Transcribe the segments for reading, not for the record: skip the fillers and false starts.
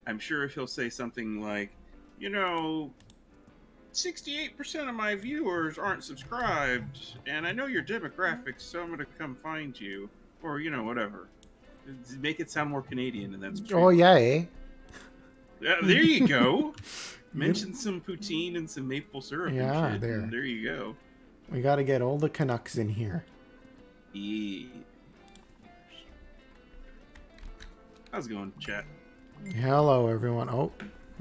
I'm sure if he'll say something like, 68% of my viewers aren't subscribed, and I know your demographics, so I'm going to come find you, or whatever. Make it sound more Canadian, and that's Oh TreeVoid. yeah, eh? Yeah, there you go. Good. Mention some poutine and some maple syrup and Yeah, shit, and there. there you go. We got to get all the Canucks in here. Yeah. How's it going, chat? Hello, everyone. Oh,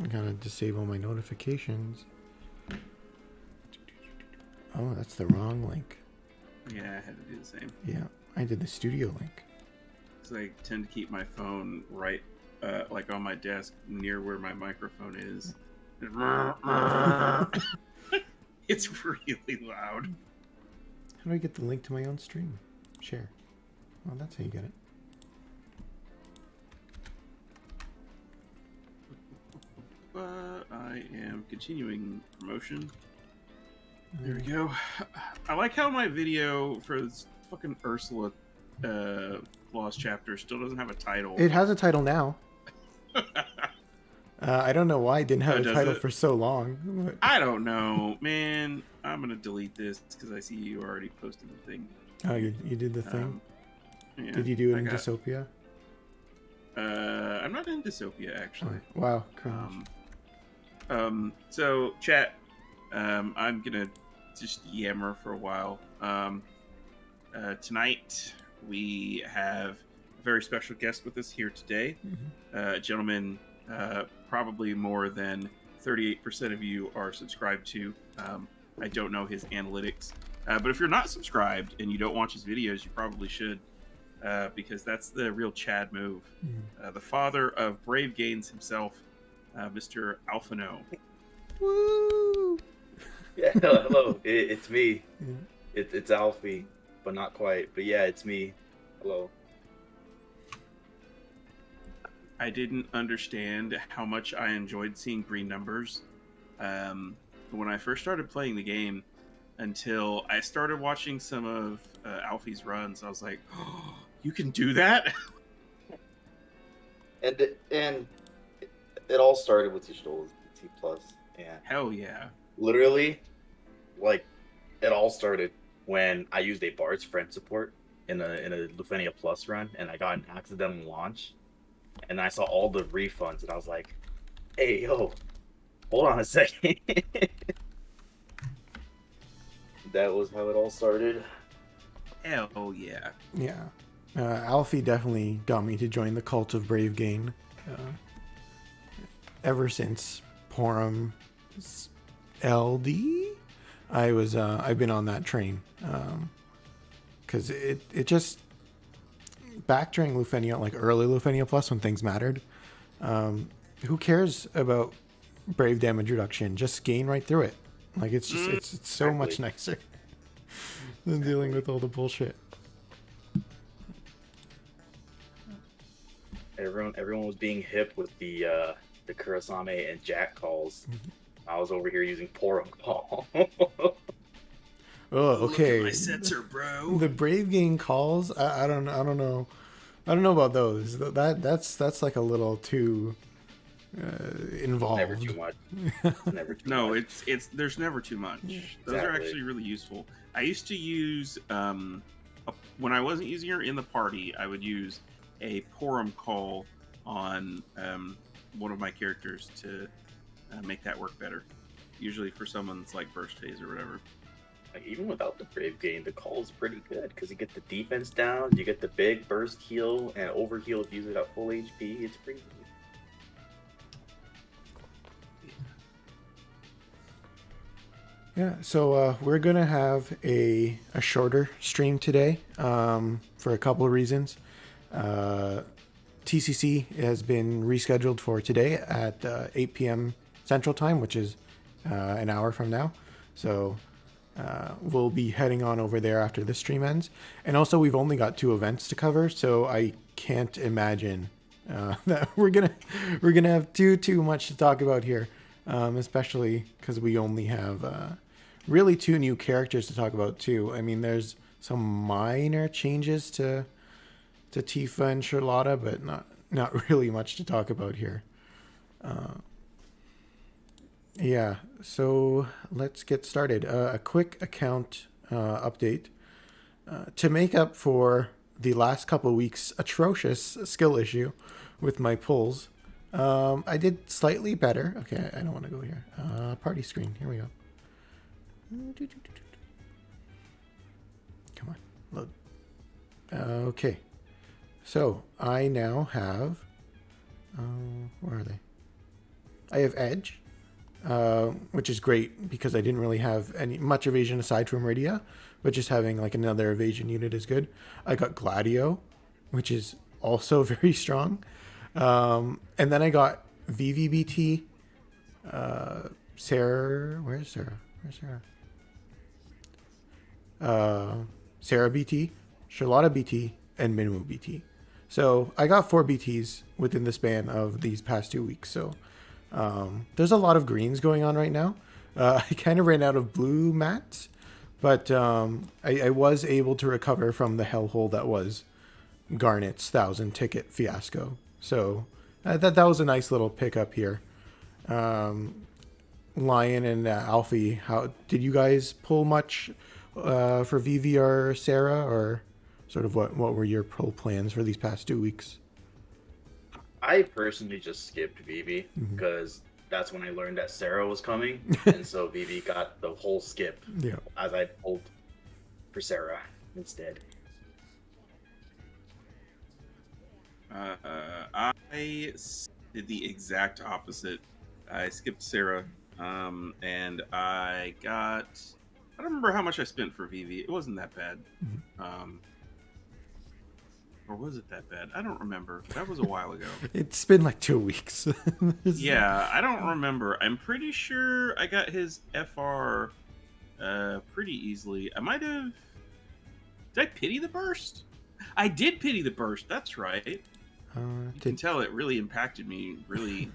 I gotta disable my notifications. Oh, that's the wrong link. Yeah, I had to do the same. Yeah, I did the studio link. Because I tend to keep my phone right, like on my desk near where my microphone is. It's really loud. How do I get the link to my own stream? Share. Oh, that's how you get it. But I am continuing promotion. There we go. I like how my video for this fucking Ursula Lost chapter still doesn't have a title. It has a title now. I don't know why it didn't have a title for so long. But... I don't know, man. I'm gonna delete this because I see you already posted the thing. Oh, you did the thing? Yeah, did you do it in Dystopia? I'm not in Dystopia, actually. Oh, wow, cringe. So, chat, I'm gonna just yammer for a while. Tonight, we have a very special guest with us here today. A gentleman, probably more than 38% of you are subscribed to. I don't know his analytics. But if you're not subscribed and you don't watch his videos, you probably should. Because that's the real Chad move. The father of Brave Gains himself, Mr. Alphinaud. Woo! Yeah, hello. It's me. Yeah. It's Alfie, but not quite. But yeah, it's me. Hello. I didn't understand how much I enjoyed seeing green numbers when I first started playing the game until I started watching some of Alfie's runs. I was like, oh, you can do that? And it all started with Y'shto's BT Plus. And hell yeah. Literally, like, it all started when I used a Bard's friend support in a Lufenia Plus run, and I got an accidental launch. And I saw all the refunds, and I was like, hey, yo, hold on a second. That was how it all started. Hell yeah. Yeah. Alfie definitely got me to join the cult of Brave Gain. Ever since Porum LD, I've been on that train. Because it just... Back during Lufenia, like early Lufenia Plus, when things mattered, who cares about Brave damage reduction? Just gain right through it. Like, it's just it's so much nicer than dealing with all the bullshit. Everyone was being hip with the Kurasame and Jack calls. I was over here using Porum call. Oh, okay. Look at my sensor, bro. The Brave Gain calls, I don't know. I don't know about those. That's like a little too involved. Never too much. Never too no, much. it's there's never too much. Those are actually really useful. I used to use when I wasn't using her in the party, I would use a Porum call on one of my characters to make that work better. Usually for someone's like burst phase or whatever. Like, even without the Brave Gain, the call is pretty good because you get the defense down, you get the big burst heal, and overheal if you use it at full HP. It's pretty good. Yeah, so we're gonna have a shorter stream today for a couple of reasons. TCC has been rescheduled for today at 8 p.m. Central Time, which is an hour from now. So we'll be heading on over there after this stream ends. And also, we've only got 2 events to cover, so I can't imagine that we're gonna have too much to talk about here, especially because we only have really 2 new characters to talk about too. I mean, there's some minor changes to Tifa and Charlotta, but not really much to talk about here. Yeah, so let's get started. A quick account update. To make up for the last couple weeks' atrocious skill issue with my pulls, I did slightly better. Okay, I don't want to go here. Party screen, here we go. Come on, load. Okay, so I now have, where are they? I have Edge. Which is great because I didn't really have much evasion aside from Rydia, but just having like another evasion unit is good. I got Gladio, which is also very strong. And then I got Vivi BT, Serah, where's Serah? Where's Serah? Serah BT, Charlotta BT, and Minwu BT. So I got 4 BTs within the span of these past 2 weeks. So there's a lot of greens going on right now. I kind of ran out of blue mats, but I was able to recover from the hellhole that was Garnet's 1,000 ticket fiasco. So that was a nice little pickup here. Lion and Alfie, how did you guys pull much for Vivi or Serah, or sort of what were your pull plans for these past 2 weeks? I personally just skipped Vivi because that's when I learned that Serah was coming, and so Vivi got the whole skip. Yeah. As I pulled for Serah instead. I did the exact opposite. I skipped Serah, and I don't remember how much I spent for Vivi. It wasn't that bad. Or was it that bad? I don't remember. That was a while ago. It's been like 2 weeks. Yeah, I don't remember. I'm pretty sure I got his FR pretty easily. I might have... Did I pity the burst? I did pity the burst. That's right. You can tell it really impacted me. Really,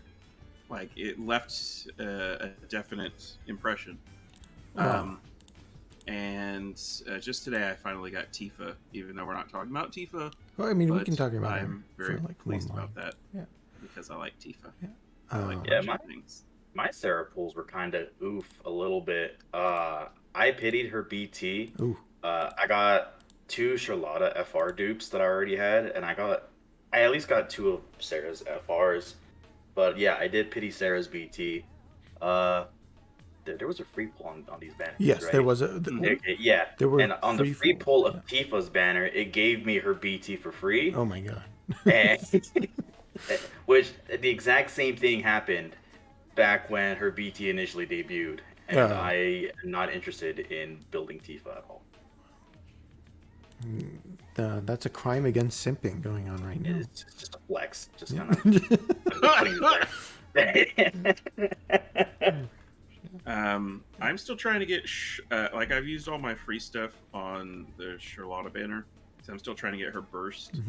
like, it left a definite impression. And just today, I finally got Tifa, even though we're not talking about Tifa. Well, I mean, we can talk about it. I'm very pleased about that. Yeah. Because I like Tifa. Yeah. I like things. My Serah pulls were kind of oof a little bit. I pitied her BT. Ooh. I got 2 Charlotta FR dupes that I already had, and I at least got 2 of Serah's FRs. But yeah, I did pity Serah's BT. There was a free pull on these banners. Yes, right? There was yeah. There were, and on the free pull of Tifa's banner, it gave me her BT for free. Oh my god. And, which the exact same thing happened back when her BT initially debuted, and I am not interested in building Tifa at all. That's a crime against simping going on right now. It's just a flex, just kind of. I'm still trying to get like I've used all my free stuff on the Charlotta banner, so I'm still trying to get her burst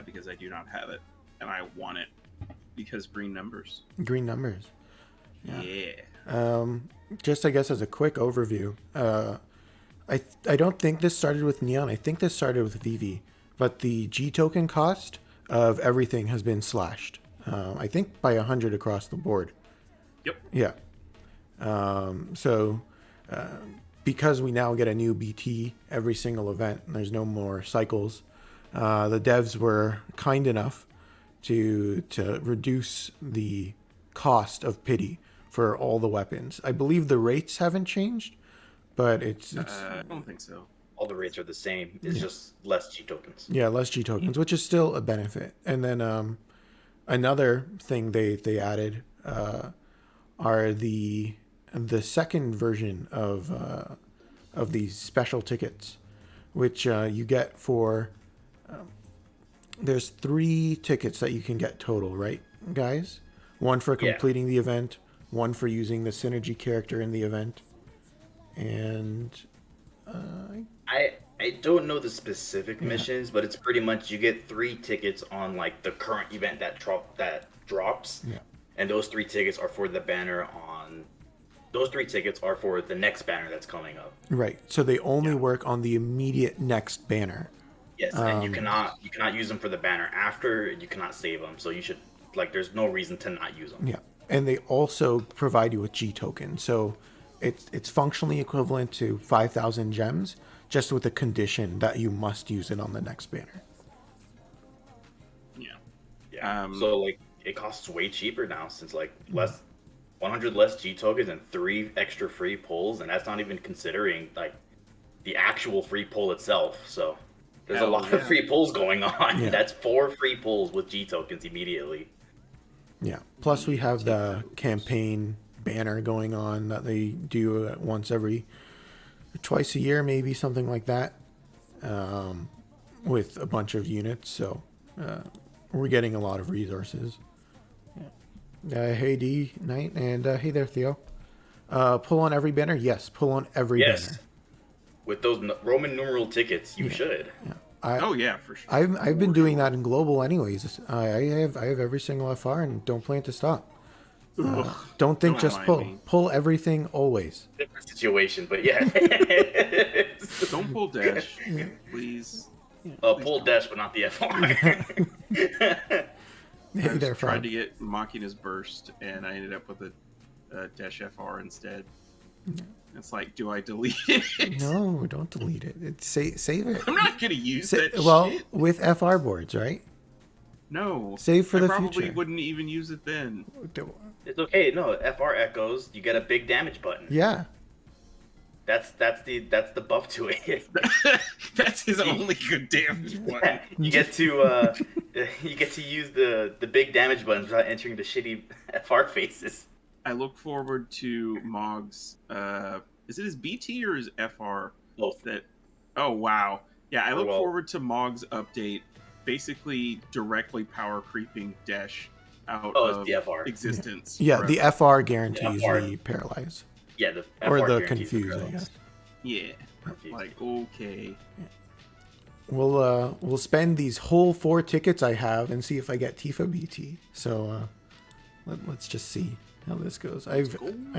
because I do not have it, and I want it because green numbers. Green numbers. Yeah. Just I guess as a quick overview, I don't think this started with Neon. I think this started with Vivi, but the G token cost of everything has been slashed. I think by 100 across the board. Yep. Yeah. So because we now get a new BT every single event, and there's no more cycles, the devs were kind enough to reduce the cost of pity for all the weapons. I believe the rates haven't changed, but it's I don't think so. All the rates are the same. It's just less G tokens. Yeah, less G tokens, which is still a benefit. And then another thing they added are the second version of these special tickets, which you get for. There's 3 tickets that you can get total, right, guys? One for completing the event, one for using the synergy character in the event, and I don't know the specific missions, but it's pretty much you get 3 tickets on like the current event that drops, and those 3 tickets are for the banner on. Those 3 tickets are for the next banner that's coming up. Right. So they only work on the immediate next banner. Yes, and you cannot use them for the banner after. You cannot save them, so you should there's no reason to not use them. Yeah. and they also provide you with G tokens. So it's functionally equivalent to 5,000 gems, just with the condition that you must use it on the next banner. Yeah. So like it costs way cheaper now, since like 100 less G tokens and 3 extra free pulls, and that's not even considering like the actual free pull itself. So there's a lot of free pulls going on. Yeah. That's 4 free pulls with G tokens immediately. Yeah. Plus we have the campaign banner going on that they do twice a year, maybe something like that, with a bunch of units. So we're getting a lot of resources. Hey D Knight, and hey there Theo. Pull on every banner? Yes, pull on every banner. With those Roman numeral tickets, you should. Yeah. For sure. I've been doing that in global anyways. I have every single FR and don't plan to stop. Don't think just pull. Pull everything always. Different situation, but yeah. Don't pull dash, please. Pull dash, but not the FR. I tried to get Machina's burst, and I ended up with a dash FR instead. It's like, do I delete it? No, don't delete it. Save it. I'm not gonna use that. Well, shit. with FR boards, right? No. Save for the future. I probably wouldn't even use it then. It's okay. No, FR echoes. You get a big damage button. Yeah. That's the buff to it. That's his only good damage button. You get to use the big damage buttons without entering the shitty FR faces. I look forward to Mog's. Is it his BT or his FR? Both. Oh wow! Yeah, I look forward to Mog's update. Basically, directly power creeping dash out of the FR. existence. Yeah, the FR guarantees the paralyze. Yeah, the FR or the confuse, I guess. Yeah, like okay. We'll spend these whole 4 tickets I have and see if I get Tifa BT. So let's just see how this goes. I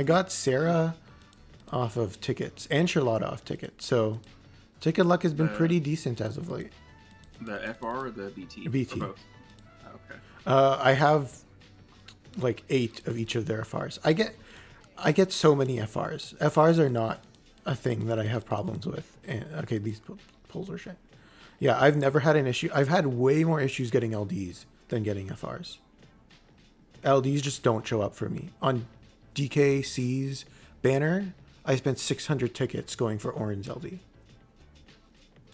got Serah off of tickets and Charlotta off tickets, so ticket luck has been pretty decent as of late. The FR or the BT? BT. Or both? Okay. I have like 8 of each of their FRs. I get so many FRs. FRs are not a thing that I have problems with. And okay, these pulls are shit. Yeah, I've never had an issue. I've had way more issues getting LDs than getting FRs. LDs just don't show up for me. On DKC's banner, I spent 600 tickets going for orange LD.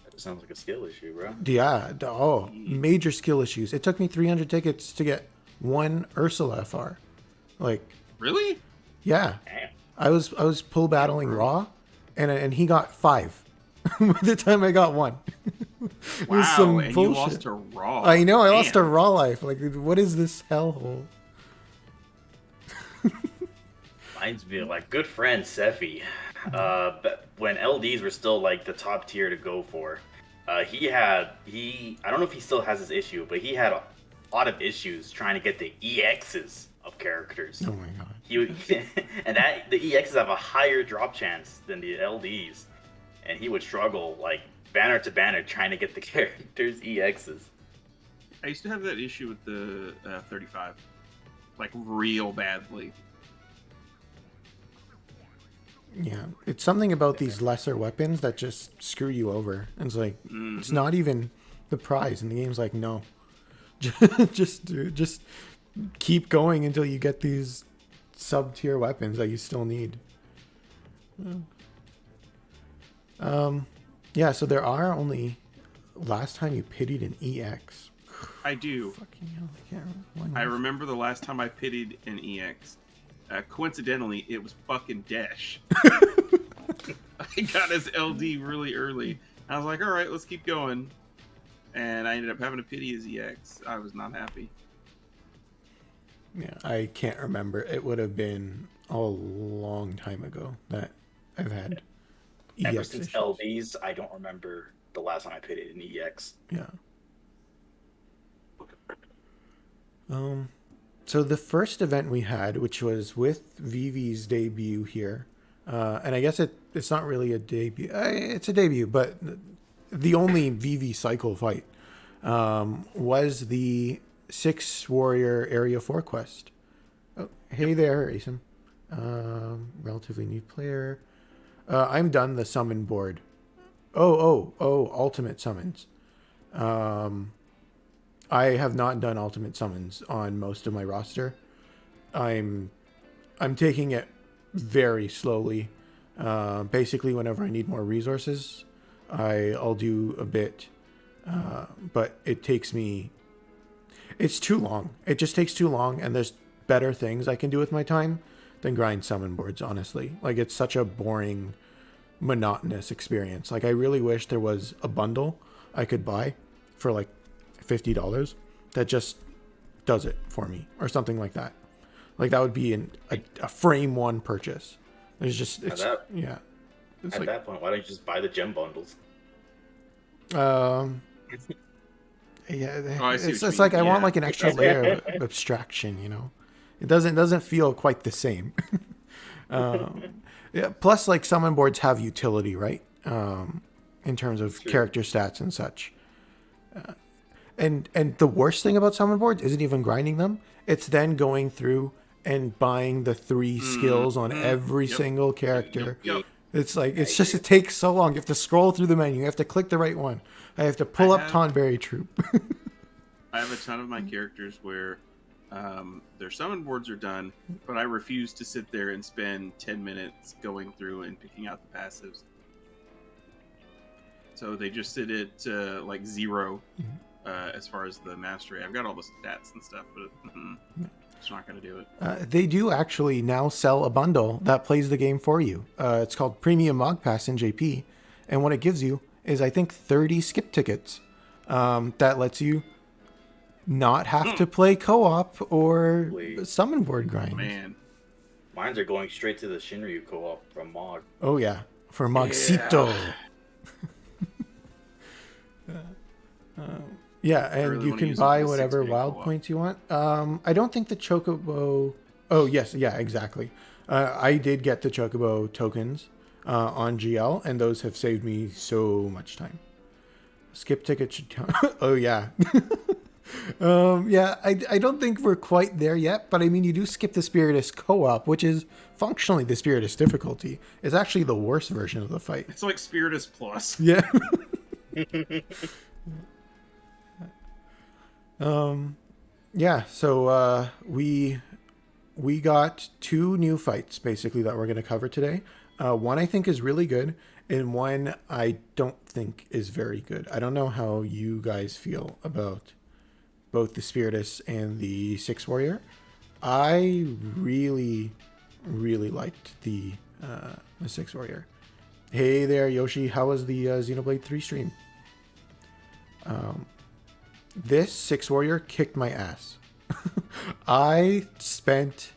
That sounds like a skill issue, bro. Yeah. Oh, major skill issues. It took me 300 tickets to get 1 Ursula FR. Like, really? Yeah. Damn. I was pull battling Raw, and he got 5 by the time I got 1. Wow, and you lost to Raw. I know, I lost to Raw life. Like, what is this hellhole? Reminds me of like good friend Sephi. But when LDs were still like the top tier to go for, I don't know if he still has this issue, but he had a lot of issues trying to get the EXs of characters. Oh my god. And the EXs have a higher drop chance than the LDs, and he would struggle like banner to banner trying to get the characters EXs. I used to have that issue with the 35, like real badly. Yeah, it's something about these lesser weapons that just screw you over. And it's like, it's not even the prize, and the game's like, no, just keep going until you get these sub-tier weapons that you still need. Yeah, so there are only... Last time you pitied an EX. I do. Fucking hell, I can't remember. I remember the last time I pitied an EX. Coincidentally, it was fucking Dash. I got his LD really early. I was like, all right, let's keep going. And I ended up having to pity his EX. I was not happy. Yeah, I can't remember. It would have been a long time ago that I've had EX Ever since issues. LDs, I don't remember the last time I pitied an EX. Yeah. So the first event we had, which was with Vivi's debut here, and I guess it's not really a debut. It's a debut, but the only Vivi cycle fight was the 6 warrior area 4 quest. Oh, hey Hey there, Asim. Relatively new player. I'm done the summon board. Oh, ultimate summons. I have not done ultimate summons on most of my roster. I'm taking it very slowly. Basically, whenever I need more resources, I'll do a bit. But it takes me... It's too long. It just takes too long, and there's better things I can do with my time than grind summon boards, honestly. Like, it's such a boring, monotonous experience. Like, I really wish there was a bundle I could buy for, like, $50 that just does it for me, or something like that. Like, that would be a frame one purchase. There's just... It's, yeah. It's at that point, why don't you just buy the gem bundles? Yeah, Oh, it's like I want like an extra layer of abstraction, you know. It doesn't feel quite the same. Yeah. Plus, like summon boards have utility, right? In terms of character stats and such. And the worst thing about summon boards isn't even grinding them. It's then going through and buying the 3 skills on every single character. Yep. It's like it takes so long. You have to scroll through the menu. You have to click the right one. I have to pull up Tonberry Troop. I have a ton of my characters where their summon boards are done, but I refuse to sit there and spend 10 minutes going through and picking out the passives. So they just sit at like 0 as far as the mastery. I've got all the stats and stuff, but it's not going to do it. They do actually now sell a bundle that plays the game for you. It's called Premium Mog Pass in JP. And what it gives you is, I think, 30 skip tickets that lets you not have to play co-op or summon board grind. Man. Mines are going straight to the Shinryu co-op from Mog. Oh, yeah. For Mogcito. Yeah, and really you can buy whatever wild points you want. I don't think the Chocobo... Oh, yes. Yeah, exactly. I did get the Chocobo tokens on GL, and those have saved me so much time. Skip ticket should count. Oh, yeah. Yeah, I don't think we're quite there yet, but I mean, you do skip the Spiritus co-op, which is functionally the Spiritus difficulty. It's actually the worst version of the fight. It's like Spiritus Plus. Yeah. Yeah, so we got 2 new fights basically that we're going to cover today. One I think is really good, and one I don't think is very good. I don't know how you guys feel about both the Spiritus and the Six Warrior. I really, really liked the Six Warrior. Hey there, Yoshi. How was the Xenoblade 3 stream? This Six Warrior kicked my ass. I spent,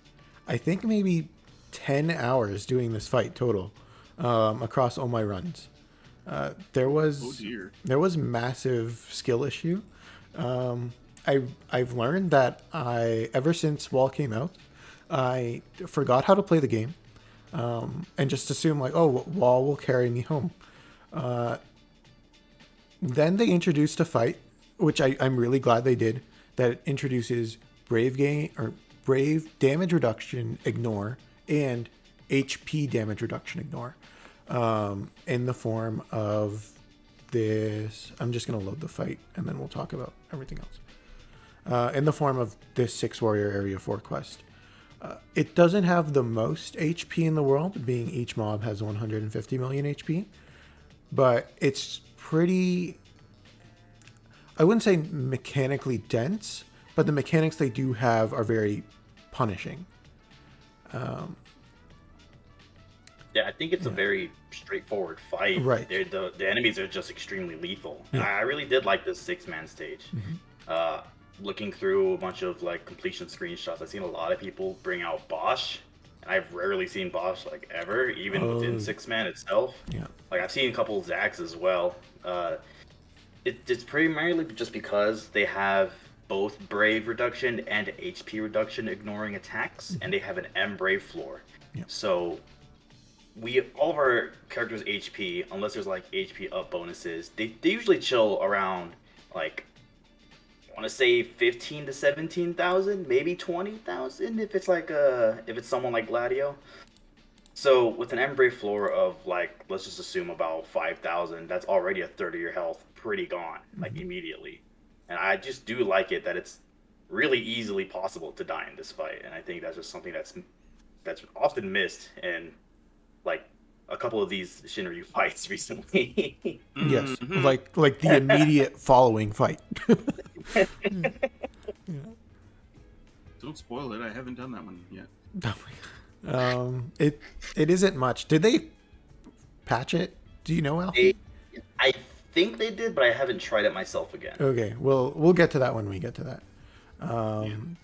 I think, maybe 10 hours doing this fight total across all my runs. There was massive skill issue. I've learned that ever since Wall came out, I forgot how to play the game and just assumed like, oh, Wall will carry me home. Then they introduced a fight, which I'm really glad they did, that introduces Brave damage reduction ignore and HP damage reduction ignore in the form of this. I'm just going to load the fight and then we'll talk about everything else. In the form of this Six Warrior Area 4 quest. It doesn't have the most HP in the world, being each mob has 150 million HP, but it's pretty... I wouldn't say mechanically dense, but the mechanics they do have are very punishing. Yeah, I think it's a very straightforward fight. Right. The enemies are just extremely lethal. Yeah. I really did like this 6-man stage. Looking through a bunch of like completion screenshots, I've seen a lot of people bring out Bosch, and I've rarely seen Bosch like ever, even within 6-man itself. Yeah. Like I've seen a couple of Zags as well. It's primarily just because they have both Brave reduction and HP reduction ignoring attacks, and they have an M Brave floor. Yep. So all of our characters' HP, unless there's like HP up bonuses, they usually chill around like want to say 15 to 17,000, maybe 20,000 if it's like if it's someone like Gladio. So with an Embrace floor of like, let's just assume about 5,000, that's already a third of your health pretty gone, like immediately. And I just do like it that it's really easily possible to die in this fight, and I think that's just something that's often missed in like a couple of these Shinryu fights recently. Yes, like the immediate following fight. Don't spoil it. I haven't done that one yet. It isn't much. Did they patch it? Do you know, Alfie? I think they did, but I haven't tried it myself again. Okay, we'll get to that when we get to that.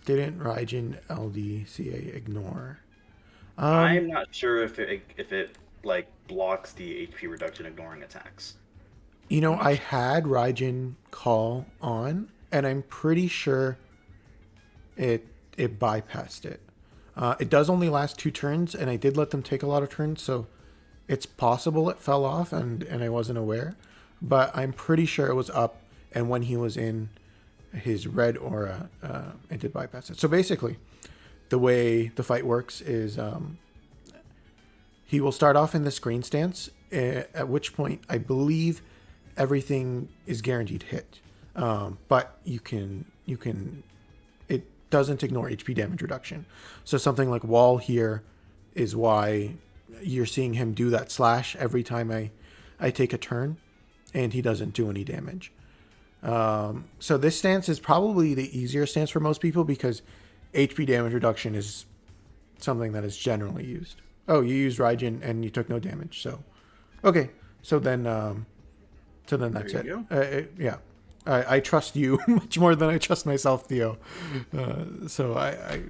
Didn't Raijin LDCA ignore? I'm not sure if it like blocks the HP reduction ignoring attacks. You know, I had Raijin call on, and I'm pretty sure it bypassed it. It does only last 2 turns, and I did let them take a lot of turns, so it's possible it fell off and I wasn't aware. But I'm pretty sure it was up, and when he was in his red aura, it did bypass it. So basically, the way the fight works is he will start off in this green stance, at which point I believe everything is guaranteed hit. But you can it doesn't ignore HP damage reduction. So something like wall here is why you're seeing him do that slash every time I take a turn, and he doesn't do any damage. So this stance is probably the easier stance for most people because HP damage reduction is something that is generally used. Oh, you used Raijin and you took no damage. So, okay. So then that's it. Yeah. I trust you much more than I trust myself, Theo. So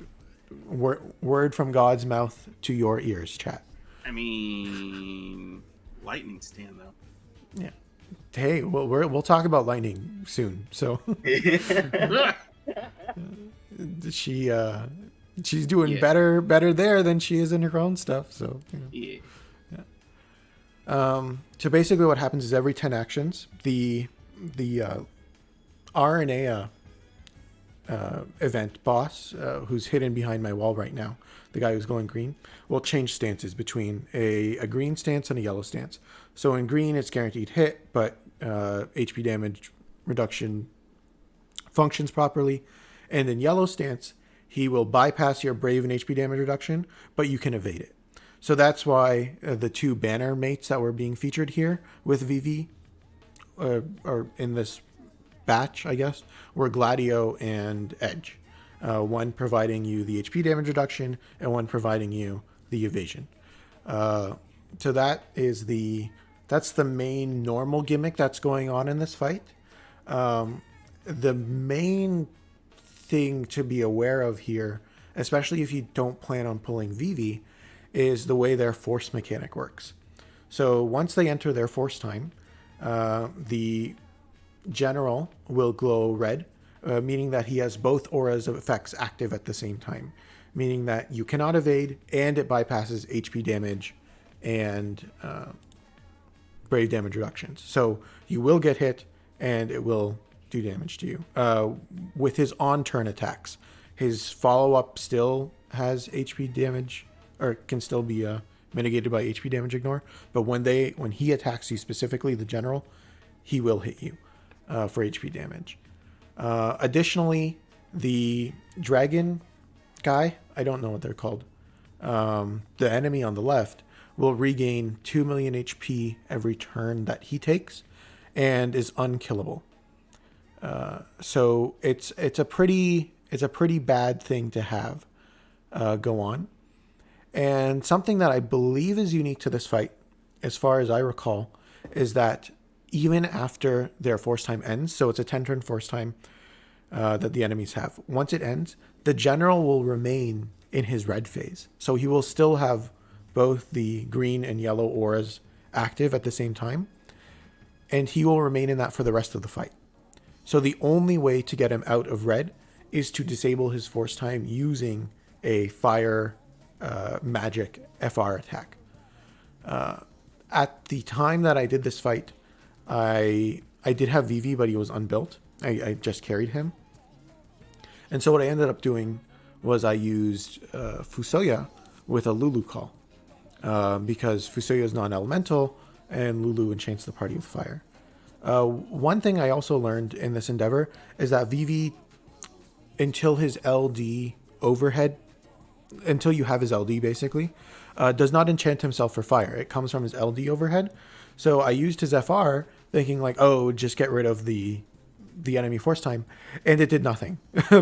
word from God's mouth to your ears, chat. I mean, lightning stand though. Yeah. Hey, well, we'll talk about lightning soon. So she's doing better there than she is in her own stuff. So yeah. So basically, what happens is every 10 actions, the RNA event boss, who's hidden behind my wall right now, the guy who's going green, will change stances between a green stance and a yellow stance. So in green, it's guaranteed hit, but HP damage reduction functions properly. And in yellow stance, he will bypass your brave and HP damage reduction, but you can evade it. So that's why the 2 banner mates that were being featured here with Vivi, or in this batch, I guess, were Gladio and Edge. One providing you the HP damage reduction and one providing you the evasion. So that's the main normal gimmick that's going on in this fight. The main thing to be aware of here, especially if you don't plan on pulling Vivi, is the way their force mechanic works. So once they enter their force time, the general will glow red, meaning that he has both auras of effects active at the same time, meaning that you cannot evade and it bypasses HP damage and brave damage reductions. So you will get hit and it will do damage to you. With his on-turn attacks, his follow-up still has HP damage, or can still be mitigated by HP damage ignore. But when he attacks you specifically, the general, he will hit you for HP damage. Additionally, the dragon guy, I don't know what they're called, the enemy on the left, will regain 2 million HP every turn that he takes and is unkillable. So it's a pretty bad thing to have go on. And something that I believe is unique to this fight, as far as I recall, is that even after their force time ends, so it's a 10-turn force time that the enemies have. Once it ends, the general will remain in his red phase. So he will still have both the green and yellow auras active at the same time. And he will remain in that for the rest of the fight. So the only way to get him out of red is to disable his force time using a fire magic FR attack. At the time that I did this fight, I did have Vivi, but he was unbuilt. I just carried him. And so what I ended up doing was I used Fusoya with a Lulu call because Fusoya is non-elemental and Lulu enchants the party with fire. One thing I also learned in this endeavor is that Vivi, until his LD overhead, until you have his LD basically, does not enchant himself for fire. It comes from his LD overhead. So I used his FR thinking like, oh, just get rid of the enemy force time, and it did nothing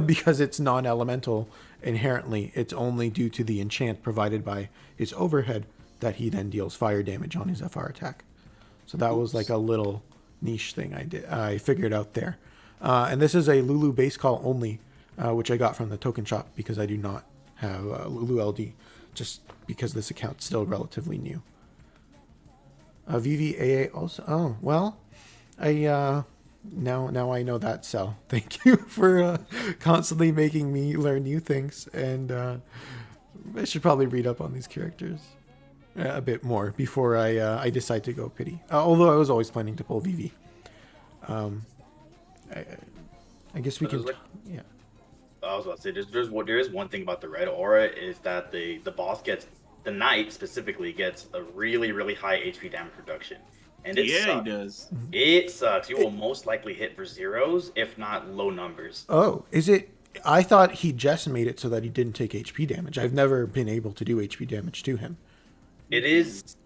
because it's non-elemental inherently. It's only due to the enchant provided by his overhead that he then deals fire damage on his FR attack. So that was like a little niche thing I figured out there. And this is a Lulu base call only, which I got from the token shop because I do not have Lulu LD, just because this account's still relatively new. Vivi AA also. Oh well, I now I know that cell. Thank you for constantly making me learn new things, and I should probably read up on these characters a bit more before I decide to go pity. Although I was always planning to pull Vivi. I guess we can. Yeah. I was about to say there is one thing about the red aura is that the boss gets, the knight specifically gets a really, really high HP damage reduction. And it sucks. He does. It sucks. You will most likely hit for zeros, if not low numbers. Oh, is it? I thought he just made it so that he didn't take HP damage. I've never been able to do HP damage to him. It's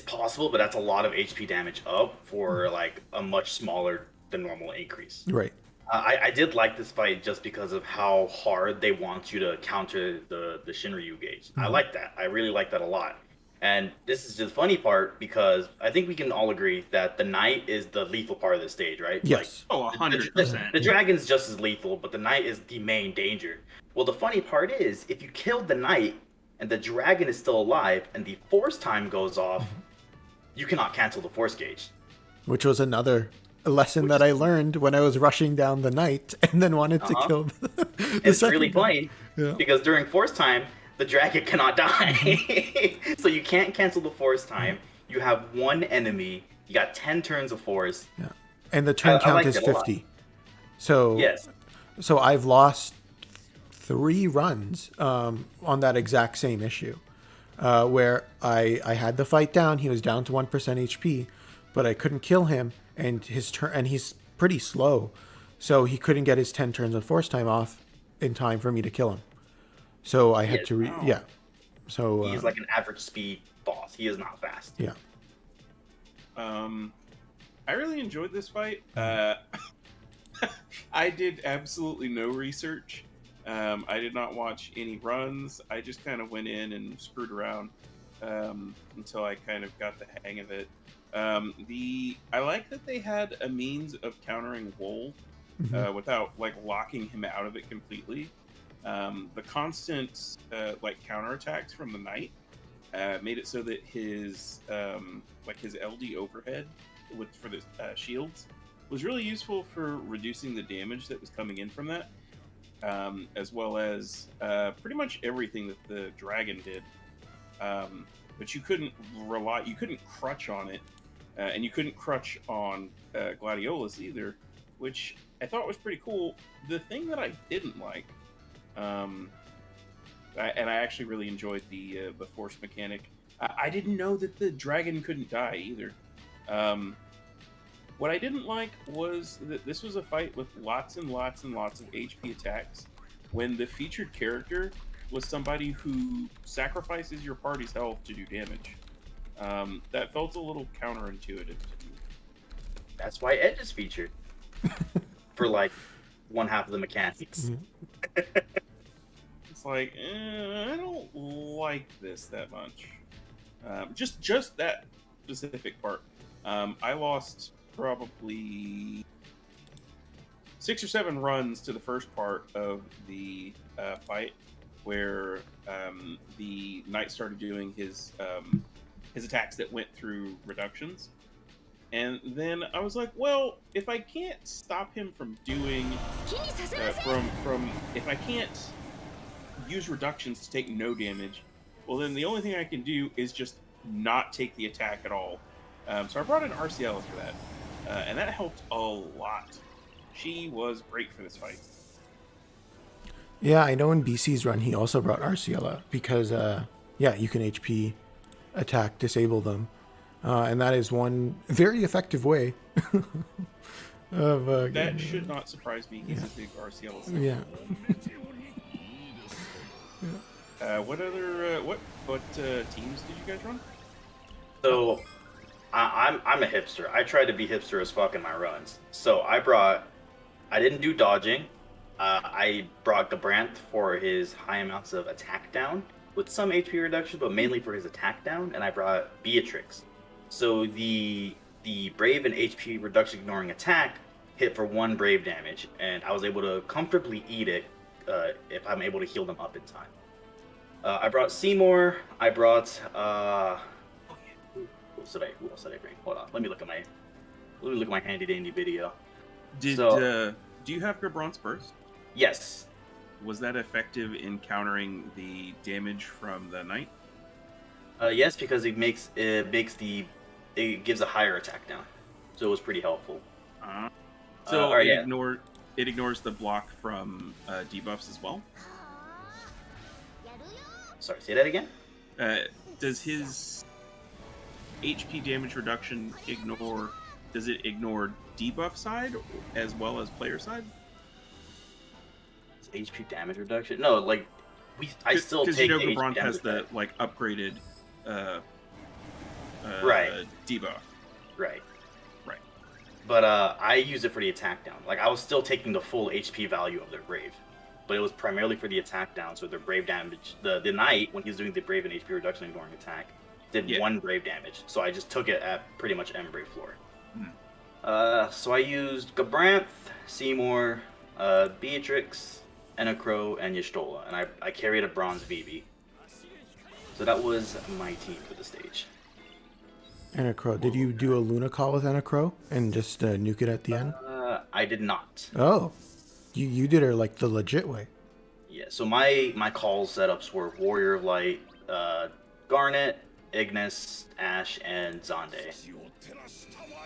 possible, but that's a lot of HP damage up for like a much smaller than normal increase. Right. I did like this fight just because of how hard they want you to counter the Shinryu gauge. I like that. I really like that a lot. And this is the funny part because I think we can all agree that the knight is the lethal part of the stage, right? Yes. Like, 100%. The dragon's just as lethal, but the knight is the main danger. Well, the funny part is, if you killed the knight and the dragon is still alive and the force time goes off, you cannot cancel the force gauge. Which was another lesson that I learned when I was rushing down the knight and then wanted to kill the It's really funny because during force time, the dragon cannot die. So you can't cancel the force time. You have one enemy. You got 10 turns of force. Yeah. And the turn count is 50. So yes. So I've lost 3 runs on that exact same issue where I had the fight down. He was down to 1% HP, but I couldn't kill him. And his turn, and he's pretty slow, so he couldn't get his 10 turns of force time off in time for me to kill him. So I had to So he's like an average speed boss. He is not fast. Yeah. I really enjoyed this fight. I did absolutely no research. I did not watch any runs. I just kind of went in and screwed around until I kind of got the hang of it. I like that they had a means of countering Wool without like locking him out of it completely. The constant like counterattacks from the knight made it so that his his LD overhead for the shields was really useful for reducing the damage that was coming in from that, as well as pretty much everything that the dragon did. But you couldn't crutch on it. And you couldn't crutch on Gladiolus either, which I thought was pretty cool. The thing that I didn't like, and I actually really enjoyed the force mechanic. I didn't know that the dragon couldn't die either. What I didn't like was that this was a fight with lots and lots and lots of HP attacks, when the featured character was somebody who sacrifices your party's health to do damage. That felt a little counterintuitive to me. That's why Edge is featured for like one half of the mechanics. It's like I don't like this that much. Just that specific part. I lost probably 6 or 7 runs to the first part of the fight, where the knight started doing his attacks that went through reductions. And then I was like, well, if I can't stop him from doing, if I can't use reductions to take no damage, well then the only thing I can do is just not take the attack at all. So I brought in RCL for that. And that helped a lot. She was great for this fight. Yeah, I know in BC's run he also brought Arciela because, yeah, you can HP attack, disable them. And that is one very effective way of... that should not surprise me. He's a big RCL fan. Yeah. What other what teams did you guys run? So, I'm a hipster. I try to be hipster as fuck in my runs. So I didn't do dodging. I brought Gabranth for his high amounts of attack down with some HP reduction, but mainly for his attack down. And I brought Beatrix. So the Brave and HP reduction ignoring attack hit for 1 Brave damage, and I was able to comfortably eat it if I'm able to heal them up in time. I brought Seymour. I brought who else did I bring? Hold on, let me look at my handy dandy video. Do you have Gabranth's Burst? Yes. Was that effective in countering the damage from the knight? Yes, because it gives a higher attack down, so it was pretty helpful. So it ignores the block from debuffs as well. Sorry, say that again. Does his HP damage reduction ignore? Does it ignore debuff side as well as player side? It's HP damage reduction? No, like I still take because the Gabranth HP has damage the like upgraded right debuff. Right. Right. But I use it for the attack down. Like I was still taking the full HP value of their Brave, but it was primarily for the attack down. So their Brave damage, the Knight when he was doing the Brave and HP reduction ignoring attack, did 1 Brave damage. So I just took it at pretty much M Brave floor. So I used Gabranth, Seymour, Beatrix, Enacro, and Y'shtola, and I carried a bronze Vivi. So that was my team for the stage. Enacro. Did you do a Luna call with Enacro and just nuke it at the end? I did not. Oh, you did her like the legit way. Yeah. So my call setups were Warrior of Light, Garnet, Ignis, Ash, and Zonde.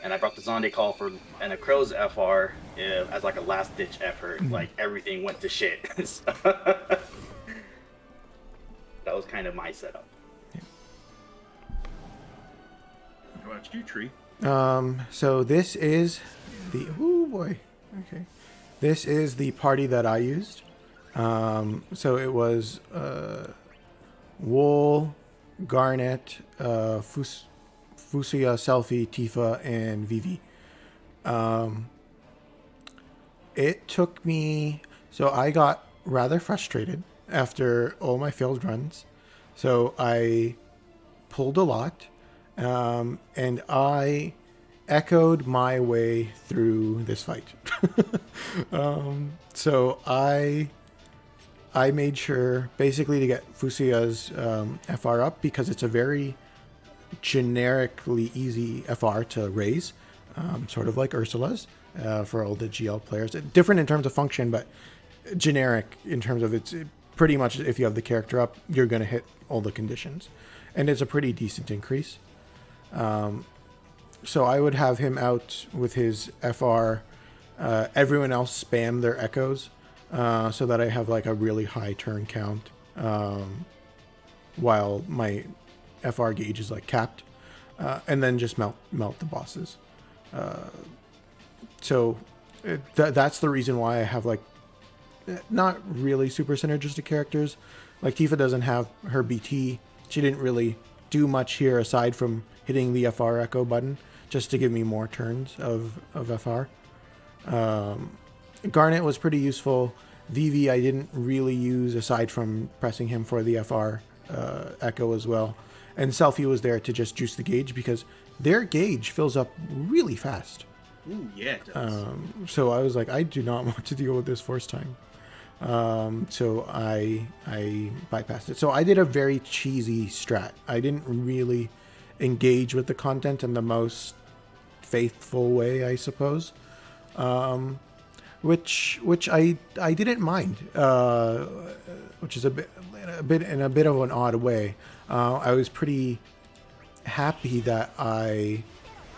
And I brought the Zonde call for Enacro's FR as like a last ditch effort. Like everything went to shit. So that was kind of my setup. How about you, Tree? So this is the okay. This is the party that I used. So it was Wool, Garnet, Fusia, Selfie, Tifa, and Vivi. It took me... So I got rather frustrated after all my failed runs. So I pulled a lot. And I echoed my way through this fight. So I made sure basically to get Fusia's FR up because it's a very generically easy FR to raise, sort of like Ursula's for all the GL players. Different in terms of function, but generic in terms of it's pretty much if you have the character up, you're going to hit all the conditions. And it's a pretty decent increase. So I would have him out with his FR. Everyone else spam their echoes so that I have like a really high turn count while my FR gauge is like capped, and then just melt the bosses. So that's the reason why I have like not really super synergistic characters. Like Tifa doesn't have her BT. She didn't really do much here aside from hitting the FR echo button just to give me more turns of FR. Garnet was pretty useful. Vivi I didn't really use aside from pressing him for the FR echo as well. And Selfie was there to just juice the gauge because their gauge fills up really fast. Ooh, yeah, it does. So I was like, I do not want to deal with this first time. So I bypassed it. So I did a very cheesy strat. I didn't really engage with the content in the most faithful way, I suppose. Which I didn't mind. Which is a bit in a bit of an odd way. I was pretty happy that I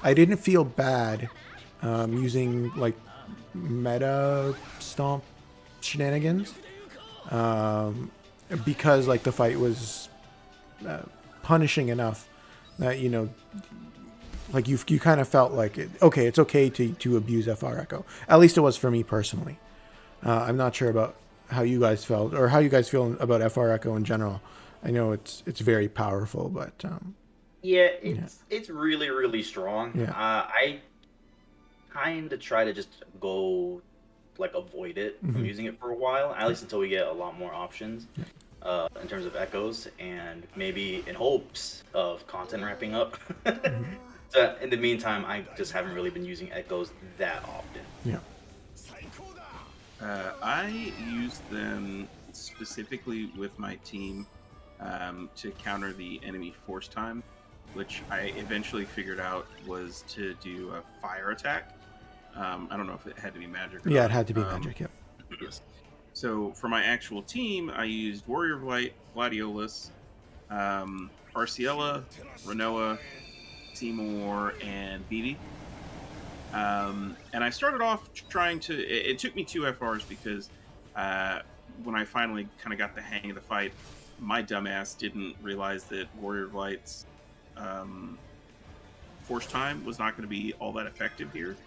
didn't feel bad using like meta stomp shenanigans because like the fight was punishing enough that like you kind of felt like it's okay to abuse FR Echo. At least it was for me personally. I'm not sure about how you guys felt or how you guys feel about FR Echo in general. I know it's very powerful, but it's really, really strong. Yeah. I kind of try to just go like avoid it from using it for a while, at least until we get a lot more options in terms of echoes, and maybe in hopes of content ramping up. So in the meantime, I just haven't really been using echoes that often. Yeah. I use them specifically with my team to counter the enemy force time, which I eventually figured out was to do a fire attack. I don't know if it had to be magic or Yeah, not. it had to be magic, yep. Yes. So for my actual team, I used Warrior of Light, Gladiolus, Arciella, Renoa, Seymour, and Vivi. And I started off trying to... It took me 2 FRs because when I finally kind of got the hang of the fight, my dumbass didn't realize that Warrior of Light's force time was not going to be all that effective here.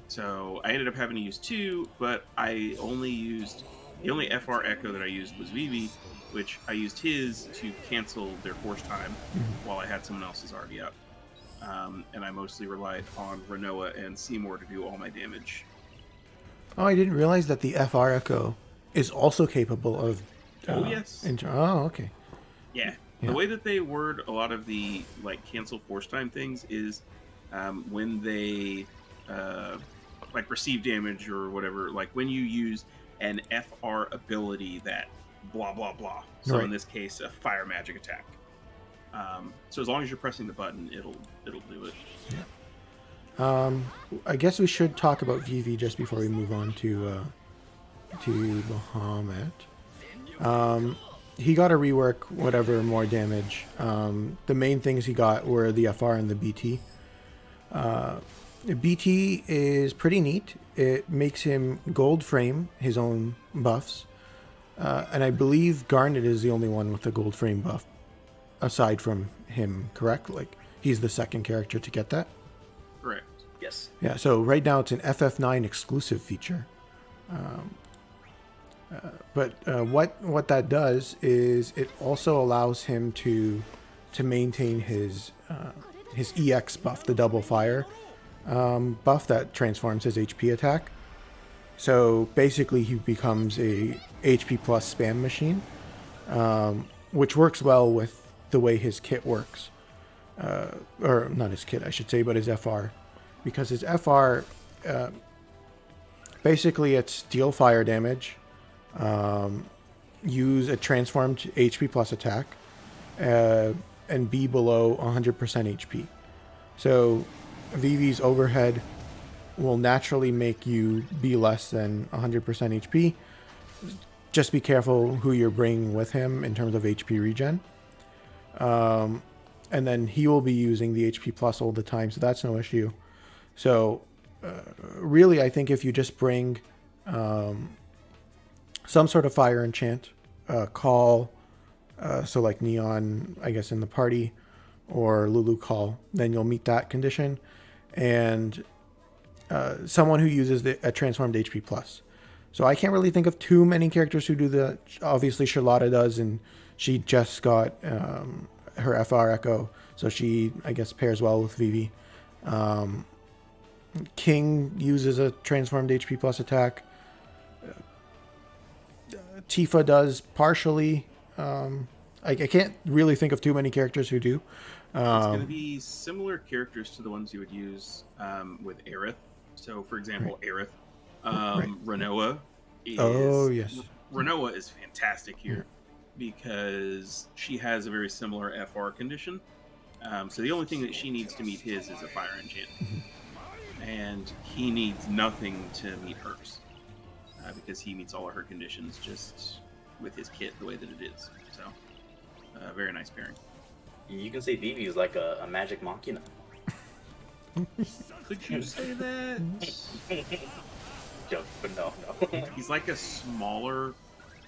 So I ended up having to use 2, but I only used... The only FR Echo that I used was Vivi, which I used his to cancel their force time while I had someone else's already up. And I mostly relied on Renoa and Seymour to do all my damage. Oh, I didn't realize that the FR Echo is also capable of... oh, yes. Okay. Yeah. The way that they word a lot of the like cancel force time things is when they like receive damage or whatever, like when you use an FR ability that blah blah blah. So in this case, a fire magic attack. So as long as you're pressing the button, it'll do it. Yeah. I guess we should talk about Vivi just before we move on to Bahamut. He got a rework, whatever, more damage. The main things he got were the FR and the BT. BT is pretty neat. It makes him gold frame his own buffs. And I believe Garnet is the only one with the gold frame buff, aside from him, correct? Like, he's the second character to get that? Correct. Yes. Yeah, so right now it's an FF9 exclusive feature. But what that does is it also allows him to maintain his EX buff, the double fire buff that transforms his HP attack. So basically he becomes a HP plus spam machine, which works well with the way his kit works. Or not his kit, I should say, but his FR. Because his FR, basically it's steal fire damage, use a transformed HP plus attack, and be below 100% HP. So Vivi's overhead will naturally make you be less than 100% HP. Just be careful who you're bringing with him in terms of HP regen. And then he will be using the HP plus all the time, so that's no issue. So really, I think if you just bring some sort of fire enchant, call, so like Neon, I guess, in the party, or Lulu call, then you'll meet that condition. And someone who uses a transformed HP plus. So I can't really think of too many characters who do that. Obviously Charlotta does, and she just got her FR Echo, so she, I guess, pairs well with Vivi. King uses a transformed HP plus attack. Tifa does partially. I can't really think of too many characters who do. It's going to be similar characters to the ones you would use with Aerith. So, for example, Aerith. Renoa is... Oh, yes. Renoa is fantastic here because she has a very similar FR condition. So the only thing that she needs to meet his is a fire enchant. And he needs nothing to meet hers. Because he meets all of her conditions just with his kit the way that it is. So, very nice pairing. You can say Vivi is like a magic machina. Could you say that? joke, but no. He's like a smaller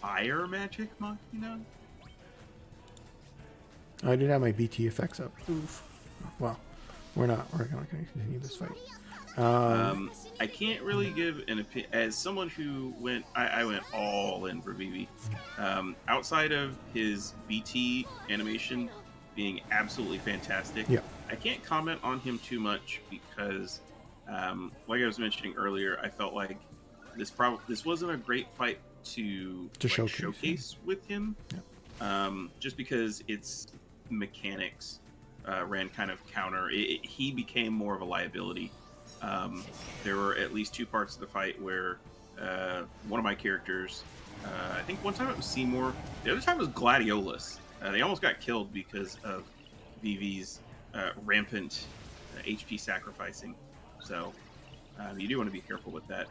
fire magic monk, you know? I did have my BT effects up. Oof. Well, we're not going to continue this fight. I can't really give an opinion as someone who went. I went all in for Vivi. Outside of his BT animation being absolutely fantastic, yeah. I can't comment on him too much because, like I was mentioning earlier, I felt like this wasn't a great fight to showcase with him. Yeah. Just because its mechanics ran kind of counter. He became more of a liability. There were at least two parts of the fight where one of my characters, I think one time it was Seymour, the other time it was Gladiolus. They almost got killed because of Vivi's rampant HP sacrificing. So you do want to be careful with that.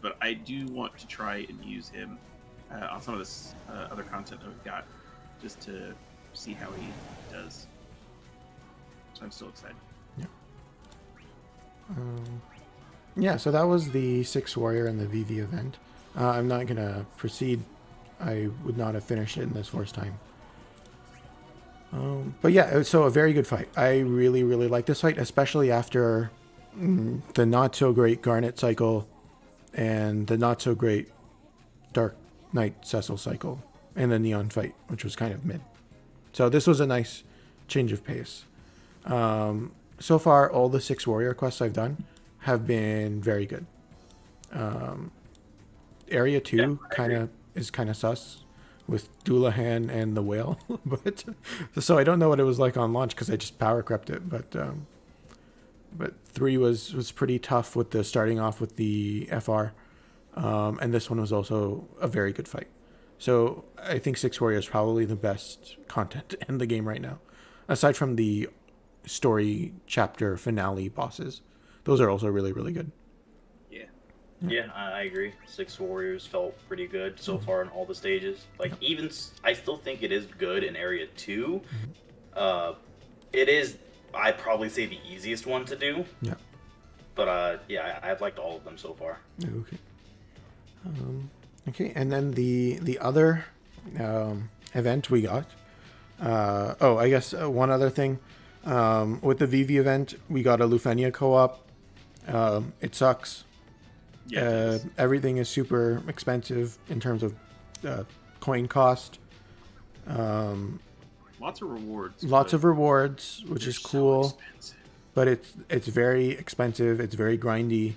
But I do want to try and use him on some of this other content that we've got just to see how he does. So I'm still excited. Yeah, so that was the 6 Warrior and the VV event. I'm not going to proceed. I would not have finished it in this first time. But yeah, so a very good fight. I really, really like this fight, especially after the not-so-great Garnet cycle and the not-so-great Dark Knight Cecil cycle and the Neon fight, which was kind of mid. So this was a nice change of pace. So far, all the 6 Warrior quests I've done have been very good. Area 2 is kind of sus with Doulahan and the whale, but so I don't know what it was like on launch because I just power crept it. But 3 was pretty tough with the starting off with the FR, and this one was also a very good fight. So I think 6 Warrior is probably the best content in the game right now, aside from the story chapter finale bosses. Those are also really, really good. Yeah, I agree. 6 Warriors felt pretty good so far in all the stages. Like, even I still think it is good in Area 2. It is, I'd probably say, the easiest one to do. Yeah. But yeah, I've liked all of them so far. Okay. Okay, and then the other event we got. I guess one other thing. With the VV event, we got a Lufenia co-op. It sucks. Yeah, everything is super expensive in terms of coin cost. lots of rewards. Lots of rewards, which is cool. So but it's very expensive. It's very grindy.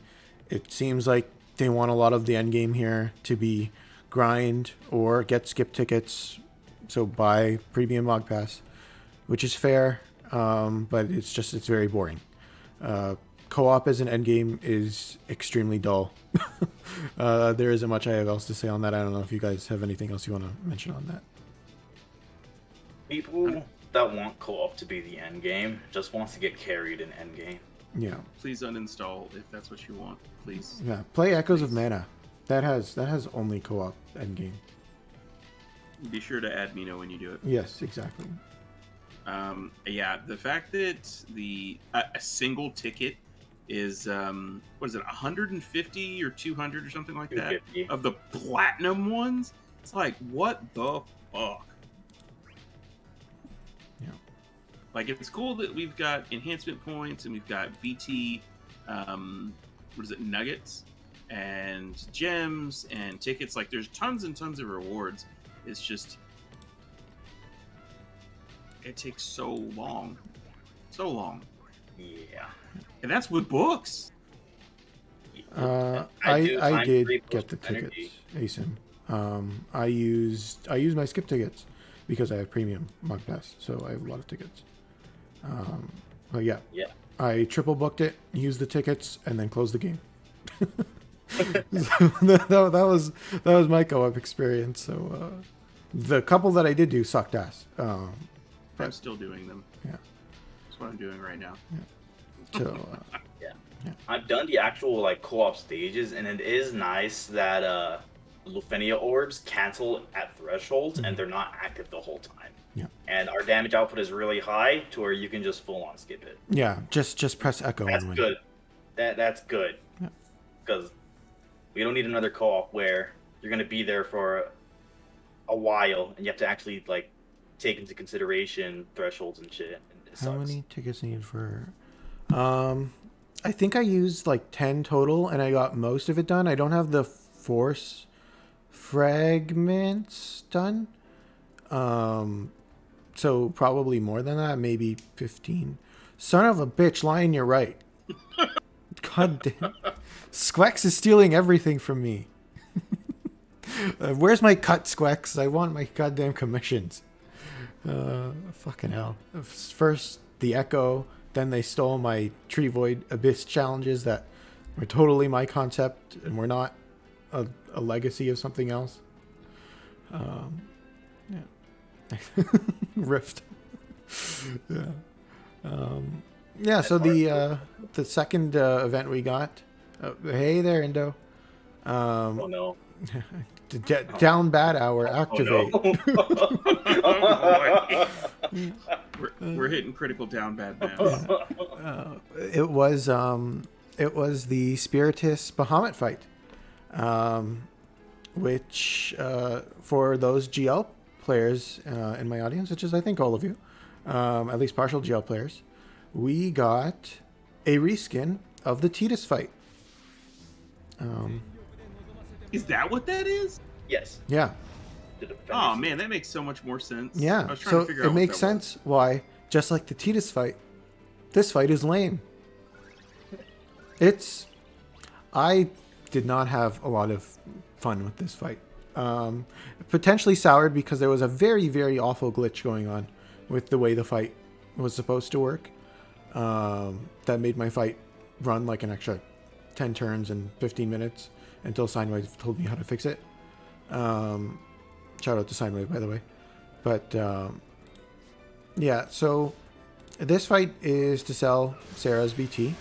It seems like they want a lot of the end game here to be grind or get skip tickets. So buy premium log pass, which is fair. But it's very boring. Co-op as an endgame is extremely dull. There isn't much I have else to say on that. I don't know if you guys have anything else you want to mention on that. People that want co-op to be the end game just wants to get carried in end game. Yeah. Please uninstall if that's what you want. Please. Yeah. Play Echoes of Mana. That has only co-op end game. Be sure to add me know when you do it. Yes, exactly. Yeah, the fact that a single ticket is what is it, 150 or 200 or something like that of the platinum ones? It's like, what the fuck? Yeah. Like, it's cool that we've got enhancement points and we've got BT, nuggets and gems and tickets. Like, there's tons and tons of rewards. It's just, it takes so long. Yeah. And that's with books. I did get the tickets, ASIN. I used my skip tickets because I have premium mug pass, so I have a lot of tickets. But yeah, I triple booked it, used the tickets, and then closed the game. that was my co-op experience. So the couple that I did do sucked ass. I'm still doing them. Yeah, that's what I'm doing right now. Yeah. So yeah, I've done the actual like co-op stages, and it is nice that Lufenia orbs cancel at thresholds, and they're not active the whole time. Yeah. And our damage output is really high to where you can just full on skip it. Yeah, just press Echo. That's and win. good. That's good. Yeah. Because We don't need another co-op where you're going to be there for a while and you have to actually like take into consideration thresholds and shit. And it How sucks. many tickets needed for? I think I used like 10 total, and I got most of it done. I don't have the force fragments done. So probably more than that, maybe 15. Son of a bitch, Lion, you're right. God damn. Squex is stealing everything from me. Where's my cut, Squex? I want my goddamn commissions. Fucking hell. First, the Echo, then they stole my TreeVoid Abyss challenges that were totally my concept and were not a legacy of something else. Yeah. Rift. Yeah. So the second event we got. Hey there, Indo. Oh no. Down bad hour activate. Oh, no. We're hitting critical down bad now. It was the Spiritus Bahamut fight, which for those GL players in my audience, which is I think all of you, at least partial GL players, we got a reskin of the Titus fight. Is that what that is? Yes. Yeah. Oh man, that makes so much more sense. I Yeah. was trying So to figure it out what makes that sense why, just like the Titus fight, this fight is lame. I did not have a lot of fun with this fight. Potentially soured because there was a very, very awful glitch going on with the way the fight was supposed to work. That made my fight run like an extra 10 turns and 15 minutes until Sinewave told me how to fix it. Shout out to Sinewave, by the way. But yeah, so this fight is to sell Serah's BT.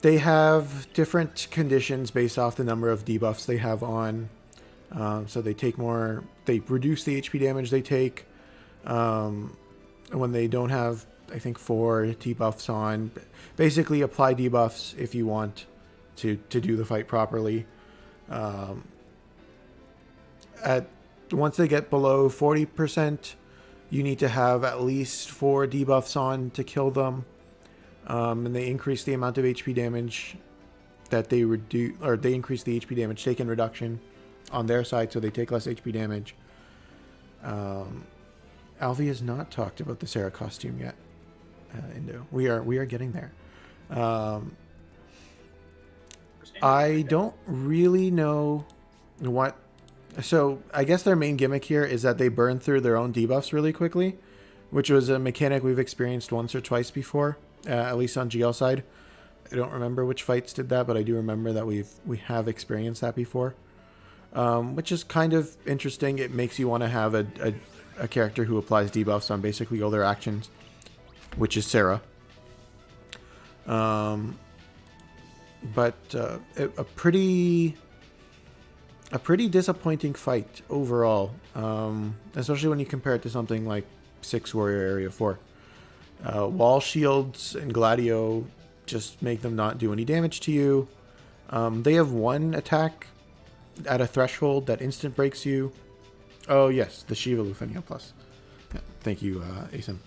They have different conditions based off the number of debuffs they have on. So they take more, they reduce the HP damage they take. When they don't have, I think, 4 debuffs on. Basically apply debuffs if you want to do the fight properly. Once they get below 40%, you need to have at least 4 debuffs on to kill them. And they increase the amount of HP damage that they reduce, or they increase the HP damage taken reduction on their side, so they take less HP damage. Alfie has not talked about the Serah costume yet. Indo, we are getting there. I don't really know what. So I guess their main gimmick here is that they burn through their own debuffs really quickly, which was a mechanic we've experienced once or twice before, at least on GL side. I don't remember which fights did that, but I do remember that we have experienced that before, which is kind of interesting. It makes you want to have a character who applies debuffs on basically all their actions, which is Serah. But a pretty disappointing fight overall, especially when you compare it to something like 6 Warrior Area 4. Wall shields and Gladio just make them not do any damage to you. They have one attack at a threshold that instant breaks you. Oh yes, the Shiva Lufenia Plus. Yeah, thank you, Asim.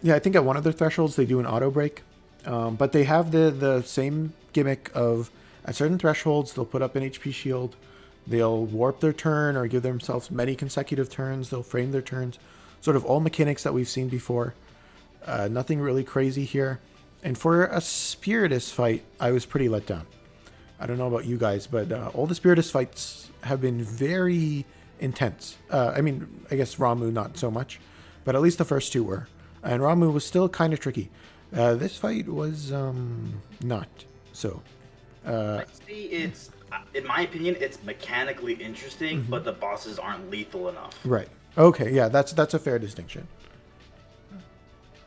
Yeah, I think at one of their thresholds they do an auto break. But they have the same gimmick of at certain thresholds they'll put up an HP shield, they'll warp their turn or give themselves many consecutive turns, they'll frame their turns, sort of all mechanics that we've seen before. Nothing really crazy here. And for a Spiritus fight, I was pretty let down. I don't know about you guys, but all the Spiritus fights have been very intense. I mean, I guess Ramu not so much, but at least the first 2 were. And Ramu was still kind of tricky. This fight was not so. It's, in my opinion, it's mechanically interesting, but the bosses aren't lethal enough. Right. Okay. Yeah, that's a fair distinction.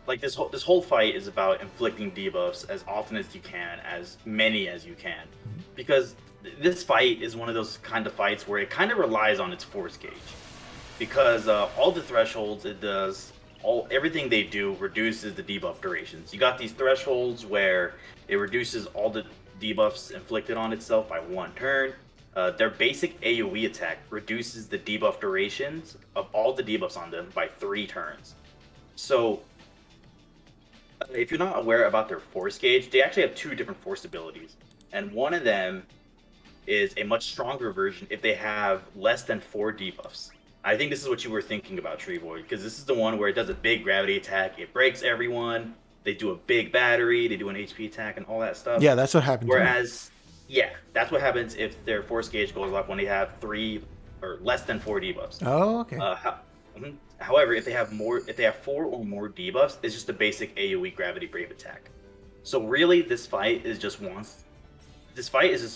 Like this whole fight is about inflicting debuffs as often as you can, as many as you can, because this fight is one of those kind of fights where it kind of relies on its force gauge, because all the thresholds it does. Everything they do reduces the debuff durations. You got these thresholds where it reduces all the debuffs inflicted on itself by 1 turn. Their basic AoE attack reduces the debuff durations of all the debuffs on them by 3 turns. So, if you're not aware about their force gauge, they actually have 2 different force abilities. And one of them is a much stronger version if they have less than 4 debuffs. I think this is what you were thinking about, TreeVoid, because this is the one where it does a big gravity attack, it breaks everyone, they do a big battery, they do an HP attack, and all that stuff. Yeah, that's what happened. Whereas, yeah, that's what happens if their force gauge goes up when they have 3 or less than 4 debuffs. Oh, okay. However, if they have 4 or more debuffs, it's just a basic AoE gravity brave attack. So really, this fight is just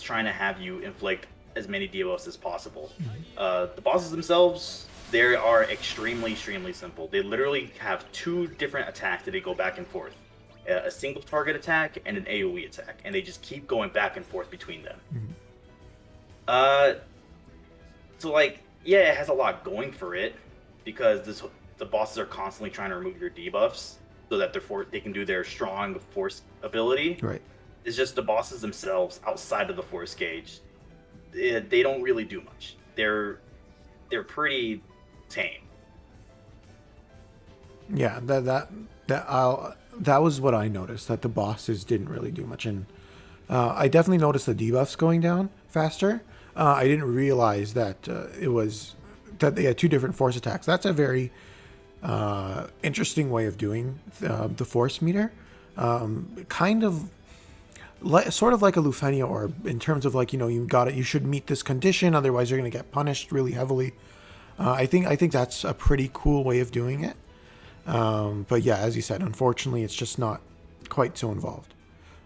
trying to have you inflict as many debuffs as possible. The bosses themselves, they are extremely simple. They literally have 2 different attacks that they go back and forth. A single target attack and an AoE attack, and they just keep going back and forth between them. So like, yeah, it has a lot going for it, because the bosses are constantly trying to remove your debuffs so that they can do their strong force ability. Right. It's just the bosses themselves outside of the force gauge, they don't really do much. They're pretty tame. Yeah, that was what I noticed, that the bosses didn't really do much, and I definitely noticed the debuffs going down faster. I didn't realize that that they had 2 different force attacks. That's a very interesting way of doing the force meter. Kind of sort of like a Lufenia orb, in terms of like, you should meet this condition, otherwise you're going to get punished really heavily. I think that's a pretty cool way of doing it. But yeah, as you said, unfortunately, it's just not quite so involved.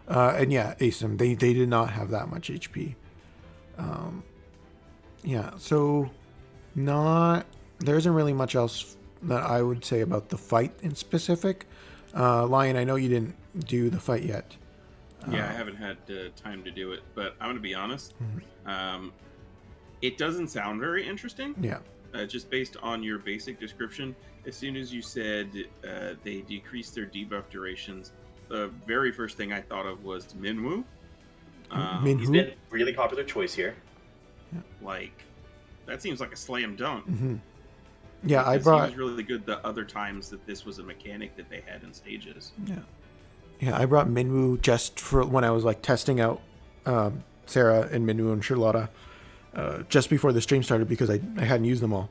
And yeah, Asim, they did not have that much HP. Yeah, so there isn't really much else that I would say about the fight in specific. Lion, I know you didn't do the fight yet. Yeah, I haven't had time to do it, but I'm going to be honest. It doesn't sound very interesting. Yeah. Just based on your basic description, as soon as you said they decrease their debuff durations, the very first thing I thought of was Minwoo. Minwoo? He's been a really popular choice here. Yeah. Like, that seems like a slam dunk. Yeah, He was really good the other times that this was a mechanic that they had in stages. Yeah, I brought Minwoo just for when I was like testing out Serah and Minwoo and Charlotta just before the stream started, because I hadn't used them all.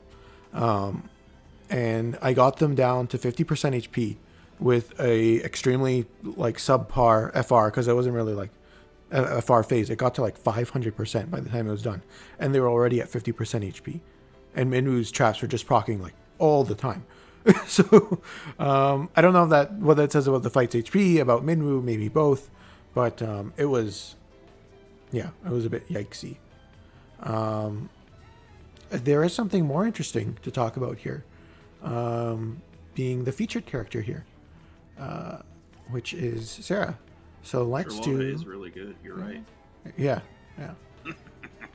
And I got them down to 50% HP with a extremely like subpar FR, because I wasn't really like a FR phase. It got to like 500% by the time it was done, and they were already at 50% HP. And Minwoo's traps were just proccing like all the time. So I don't know what that says about the fight's HP, about Minwoo, maybe both, but it was a bit yikesy. There is something more interesting to talk about here, being the featured character here, which is Serah. So let's Charlotta is really good. You're right. Yeah.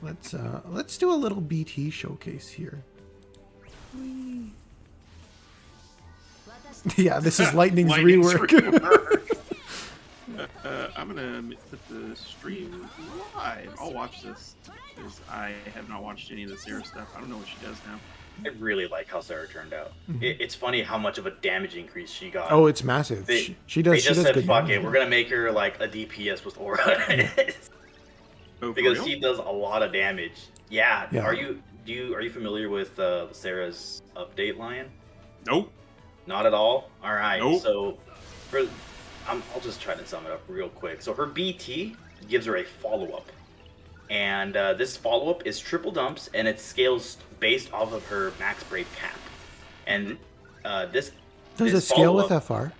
Let's do a little BT showcase here. Yeah, this is Lightning's rework. I'm gonna put the stream live. I'll watch this, because I have not watched any of the Serah stuff. I don't know what she does now. I really like how Serah turned out. It's funny how much of a damage increase she got. Oh, it's massive. She does. They just said, good "Fuck damage. it, we're gonna make her like a DPS with aura," Oh, because real? she does a lot of damage. Yeah. Yeah. Are you familiar with Serah's update, Lion? Nope. Not at all. All right. Nope. So, I'll just try to sum it up real quick. So her BT gives her a follow-up, and this follow-up is triple dumps, and it scales based off of her max brave cap. And this Does this it scale with follow-up- FR?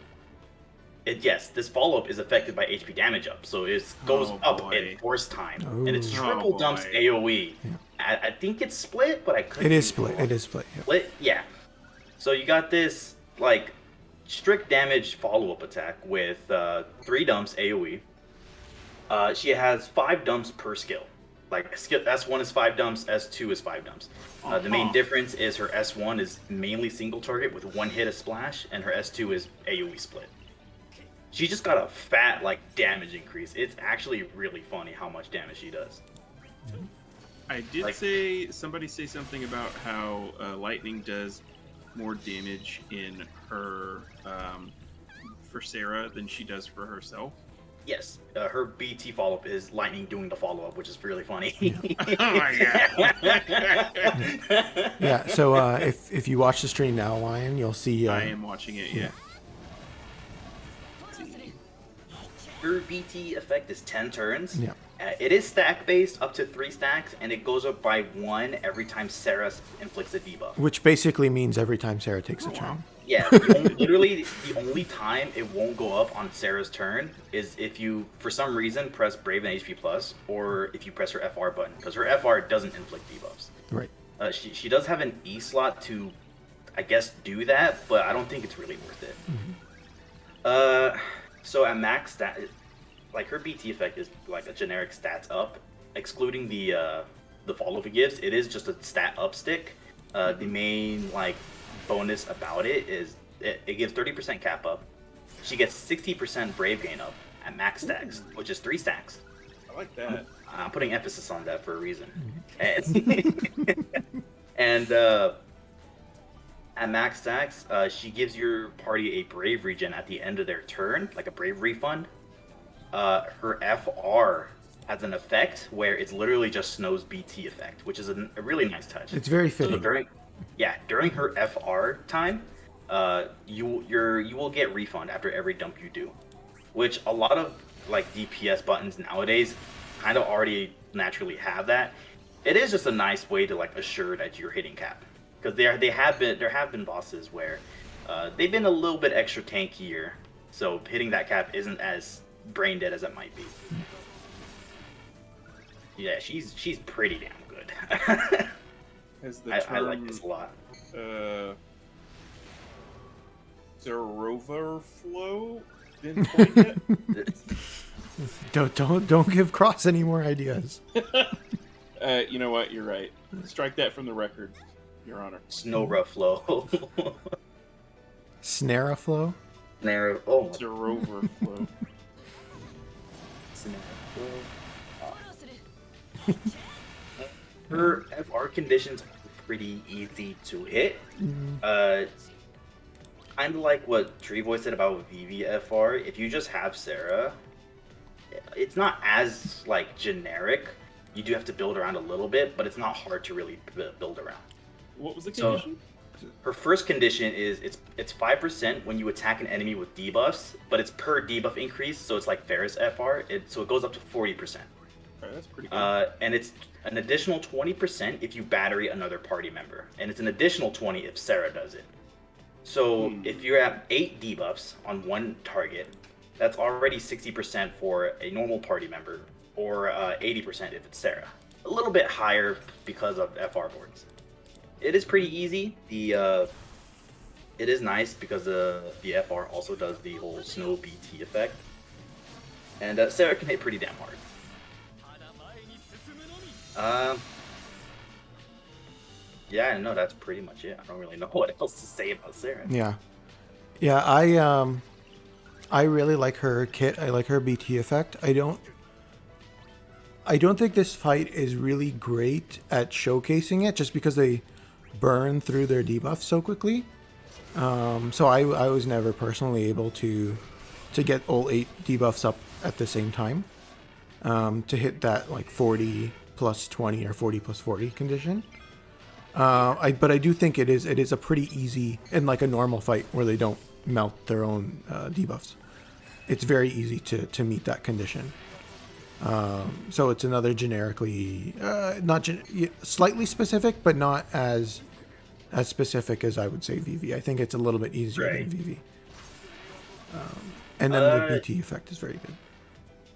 Yes, this follow-up is affected by HP damage up, so it goes up boy. in force time, Ooh. and it's triple Oh, dumps boy. AOE. I think it's split, but I couldn't. It is split. It is split. Yeah. Split, yeah. So you got this like strict damage follow-up attack with 3 dumps AOE. She has 5 dumps per skill. Like S1 is 5 dumps, S2 is 5 dumps. The main difference is her S1 is mainly single target with 1 hit a splash, and her S2 is AOE split. she just got a fat like damage increase. It's actually really funny how much damage she does. I did say something about how lightning does more damage in her for Serah than she does for herself. Yes, her BT follow-up is lightning doing the follow-up, which is really funny. Oh my god! Yeah. So if you watch the stream now, Lion, you'll see. I am watching it. Yeah. Her BT effect is 10 turns. Yeah. It is stack based up to 3 stacks, and it goes up by 1 every time Serah inflicts a debuff. Which basically means every time Serah takes a turn. Yeah, literally the only time it won't go up on Serah's turn is if you, for some reason, press Brave and HP Plus, or if you press her FR button, because her FR doesn't inflict debuffs. Right. She does have an E slot to, I guess, do that, but I don't think it's really worth it. Mm-hmm. So at max stat, like her BT effect is like a generic stats up, excluding the follow-up it gives. It is just a stat up stick. The main like bonus about it is it gives 30% cap up. She gets 60% brave gain up at max stacks, which is 3 stacks. I like that. I'm putting emphasis on that for a reason. And at max stacks, she gives your party a brave regen at the end of their turn, like a brave refund. Her FR has an effect where it's literally just Snow's BT effect, which is a really nice touch. It's very fitting. So during her FR time, you will get refund after every dump you do, which a lot of like DPS buttons nowadays kind of already naturally have that. It is just a nice way to like assure that you're hitting cap, because there have been bosses where they've been a little bit extra tankier, so hitting that cap isn't as brain dead as it might be. Yeah, she's pretty damn good. I like this a lot. Zerover flow been coined yet? Don't give Cross any more ideas. You know what? You're right. Strike that from the record, Your Honor. Snowra flow. Snara flow. Snare. Oh. Zerover flow. Her FR conditions are pretty easy to hit. Kind of like what TreeVoid said about Vivi FR. If you just have Serah, it's not as like generic. You do have to build around a little bit, but it's not hard to really build around. What was the condition? Her first condition is it's 5% when you attack an enemy with debuffs, but it's per debuff increase, so it's like Ferris FR. So it goes up to 40%. Right, that's pretty good. And it's an additional 20% if you battery another party member, and it's an additional 20 if Serah does it. So if you're at 8 debuffs on one target, that's already 60% for a normal party member, or 80% if it's Serah. A little bit higher because of FR boards. It is pretty easy. It is nice because the FR also does the whole Snow BT effect, and Serah can hit pretty damn hard. Yeah, no, that's pretty much it. I don't really know what else to say about Serah. Yeah, I really like her kit. I like her BT effect. I don't think this fight is really great at showcasing it, just because they burn through their debuffs so quickly. So I was never personally able to get all 8 debuffs up at the same time, to hit that like 40 plus 20 or 40 plus 40 condition. But I do think it is a pretty easy, and like a normal fight where they don't melt their own debuffs. It's very easy to meet that condition. So it's another generically, slightly specific, but not as specific as I would say Vivi. I think it's a little bit easier than Vivi. And then the BT effect is very good.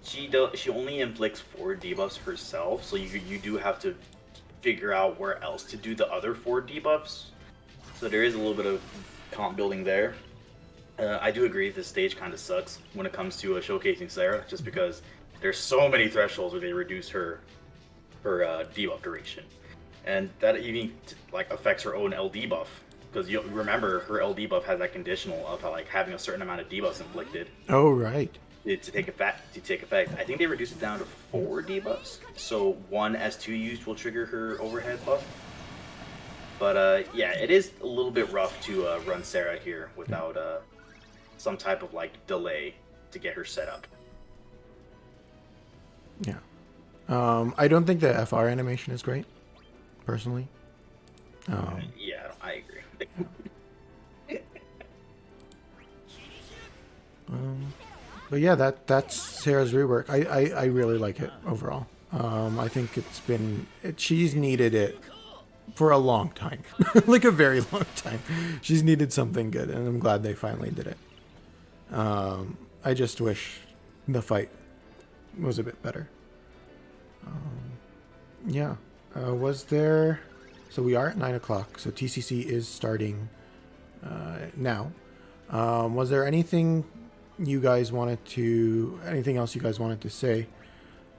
She only inflicts 4 debuffs herself, so you do have to figure out where else to do the other 4 debuffs. So there is a little bit of comp building there. I do agree this stage kind of sucks when it comes to showcasing Serah, just because there's so many thresholds where they reduce her debuff duration, and that even like affects her own LD buff, because you remember her LD buff has that conditional of like having a certain amount of debuffs inflicted. Oh, right. To take effect. I think they reduced it down to 4 debuffs. So 1 S2 used will trigger her overhead buff. But yeah, it is a little bit rough to run Serah here without some type of like delay to get her set up. Yeah. I don't think the FR animation is great, personally. Yeah, I agree. But yeah, that's Sarah's rework. I really like it overall. I think she's needed it for a long time, like a very long time. She's needed something good, and I'm glad they finally did it. I just wish the fight was a bit better. Yeah. Was there... So we are at 9 o'clock, so TCC is starting now. Was there anything else you guys wanted to say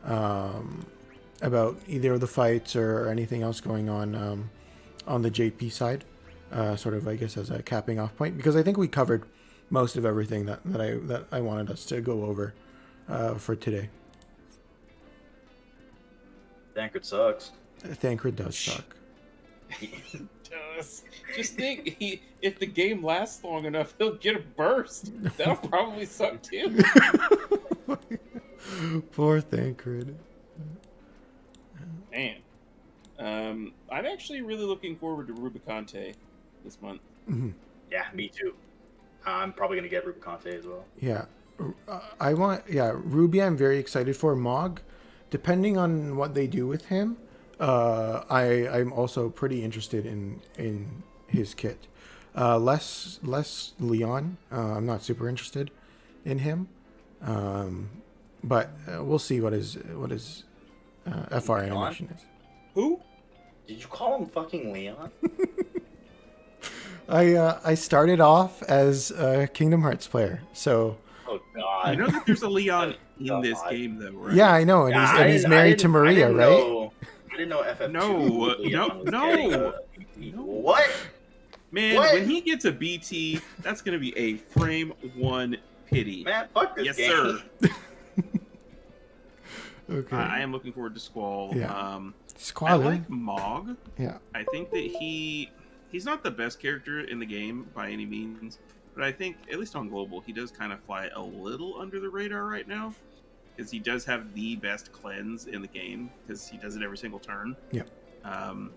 about either of the fights or anything else going on the JP side? Sort of, I guess, as a capping off point, because I think we covered most of everything that I wanted us to go over for today. Thancred sucks. Thancred does suck. It does. Just think, if the game lasts long enough, he'll get a burst. That'll probably suck too. Poor Thancred. Man. I'm actually really looking forward to Rubicante this month. Mm-hmm. Yeah, me too. I'm probably going to get Rubicante as well. Yeah. Ruby I'm very excited for. Mog, depending on what they do with him, I'm also pretty interested in his kit. Less Leon. I'm not super interested in him. But we'll see what his FR Leon? animation is. Who? Did you call him fucking Leon? I started off as a Kingdom Hearts player, so. Oh God! You know that there's a Leon in this game, though, right? Yeah, I know, and he's married to Maria, right? I didn't know FF2. No. What? Man, What? when he gets a BT, that's gonna be a frame 1 pity. Man, fuck this yes, game. sir. Okay. I am looking forward to Squall. Yeah. I Squall. like Mog. Yeah. I think that he's not the best character in the game by any means, but I think, at least on global, he does kind of fly a little under the radar right now, because he does have the best cleanse in the game, because he does it every single turn. Yeah.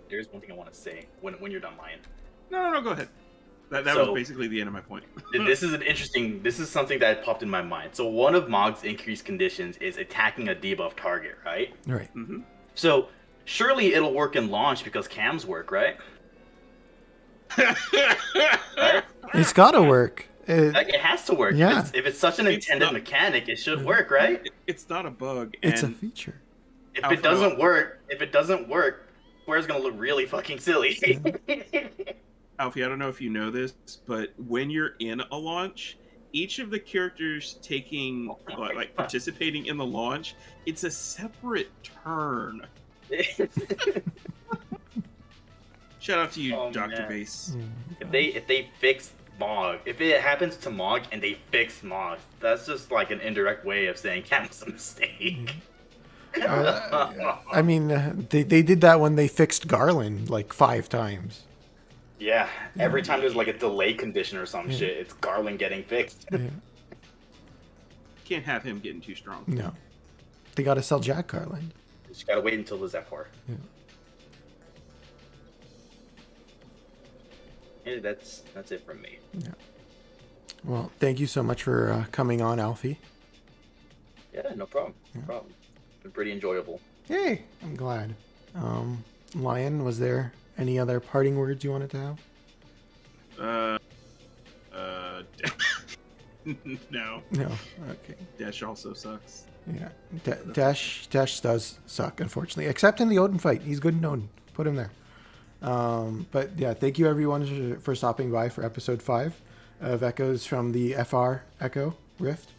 There's one thing I want to say when you're done, Lion. No, go ahead. That was basically the end of my point. This is something that popped in my mind. So one of Mog's increased conditions is attacking a debuff target, right? Right. Mm-hmm. So surely it'll work in launch because cams work, right? Right? It's gotta work. Like, it has to work. Yeah. If it's such an intended mechanic, it should work, right? It's not a bug. It's and a feature. If it doesn't work, Square's gonna look really fucking silly. Alfie, I don't know if you know this, but when you're in a launch, each of the characters taking, participating in the launch, it's a separate turn. Shout out to you, Dr. Man. Base. If they fix Mog, if it happens to Mog and they fix Mog, that's just like an indirect way of saying Cam was a mistake. I mean, they did that when they fixed Garland like 5 times. Yeah, every time there's like a delay condition or some shit, it's Garland getting fixed. Yeah. Can't have him getting too strong. No. They gotta sell Jack Garland. Just gotta wait until there's F4. Yeah. Yeah, that's it from me. Yeah. Well, thank you so much for coming on, Alfie. Yeah, no problem. No problem. Been pretty enjoyable. Hey, I'm glad. Lion, was there any other parting words you wanted to have? No. No. Okay. Dash also sucks. Yeah. Dash does suck, unfortunately. Except in the Odin fight. He's good in Odin. Put him there. But yeah, thank you everyone for stopping by for episode 5 of Echoes from the FR Echo Rift.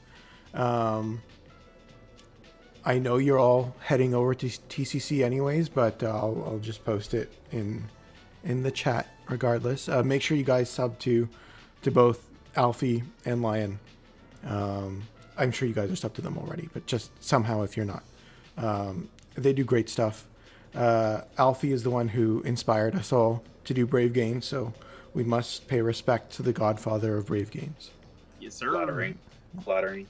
I know you're all heading over to TCC anyways, but I'll just post it in the chat regardless, make sure you guys sub to both Alfie and Lion. I'm sure you guys are subbed to them already, but just somehow if you're not. They do great stuff. Alfie is the one who inspired us all to do Brave Games, so we must pay respect to the godfather of Brave Games. Yes, sir. Flattering.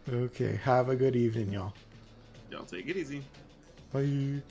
Okay, have a good evening, y'all. Y'all take it easy. Bye.